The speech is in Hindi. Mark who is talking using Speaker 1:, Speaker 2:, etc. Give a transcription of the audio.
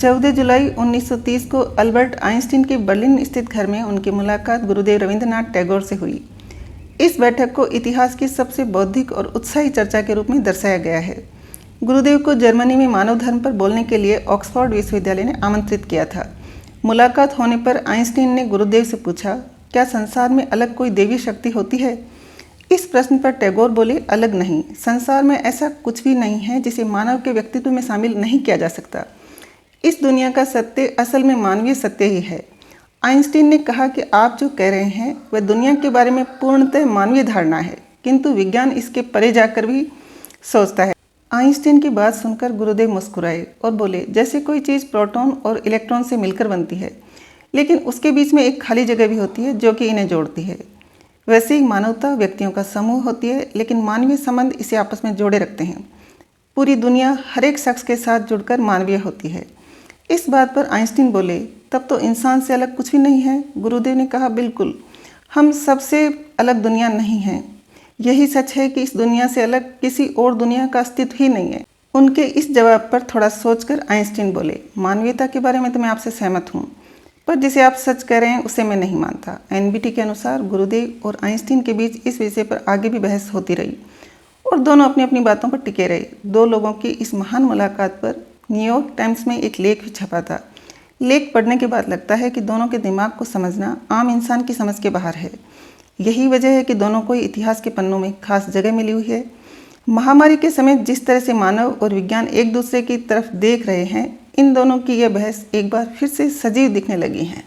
Speaker 1: 14 जुलाई 1930 को अल्बर्ट आइंस्टीन के बर्लिन स्थित घर में उनकी मुलाकात गुरुदेव रविंद्रनाथ टैगोर से हुई। इस बैठक को इतिहास की सबसे बौद्धिक और उत्साही चर्चा के रूप में दर्शाया गया है। गुरुदेव को जर्मनी में मानव धर्म पर बोलने के लिए ऑक्सफोर्ड विश्वविद्यालय ने आमंत्रित किया था। मुलाकात होने पर आइंस्टीन ने गुरुदेव से पूछा, क्या संसार में अलग कोई देवी शक्ति होती है? इस प्रश्न पर टैगोर बोले, अलग नहीं, संसार में ऐसा कुछ भी नहीं है जिसे मानव के व्यक्तित्व में शामिल नहीं किया जा सकता। इस दुनिया का सत्य असल में मानवीय सत्य ही है। आइंस्टीन ने कहा कि आप जो कह रहे हैं वह दुनिया के बारे में पूर्णतः मानवीय धारणा है, किंतु विज्ञान इसके परे जाकर भी सोचता है। आइंस्टीन की बात सुनकर गुरुदेव मुस्कुराए और बोले, जैसे कोई चीज़ प्रोटॉन और इलेक्ट्रॉन से मिलकर बनती है, लेकिन उसके बीच में एक खाली जगह भी होती है जो कि इन्हें जोड़ती है। वैसे ही मानवता व्यक्तियों का समूह होती है, लेकिन मानवीय संबंध इसे आपस में जोड़े रखते हैं। पूरी दुनिया हर एक शख्स के साथ जुड़कर मानवीय होती है। इस बात पर आइंस्टीन बोले, तब तो इंसान से अलग कुछ भी नहीं है। गुरुदेव ने कहा, बिल्कुल, हम सबसे अलग दुनिया नहीं हैं। यही सच है कि इस दुनिया से अलग किसी और दुनिया का अस्तित्व ही नहीं है। उनके इस जवाब पर थोड़ा सोचकर आइंस्टीन बोले, मानवीयता के बारे में तो मैं आपसे सहमत हूँ, पर जिसे आप सच कह रहे हैं उसे मैं नहीं मानता। एनबीटी के अनुसार गुरुदेव और आइंस्टीन के बीच इस विषय पर आगे भी बहस होती रही और दोनों अपनी अपनी बातों पर टिके रहे। दो लोगों की इस महान मुलाकात पर न्यूयॉर्क टाइम्स में एक लेख भी छपा था। लेख पढ़ने के बाद लगता है कि दोनों के दिमाग को समझना आम इंसान की समझ के बाहर है। यही वजह है कि दोनों को इतिहास के पन्नों में खास जगह मिली हुई है। महामारी के समय जिस तरह से मानव और विज्ञान एक दूसरे की तरफ देख रहे हैं, इन दोनों की यह बहस एक बार फिर से सजीव दिखने लगी है।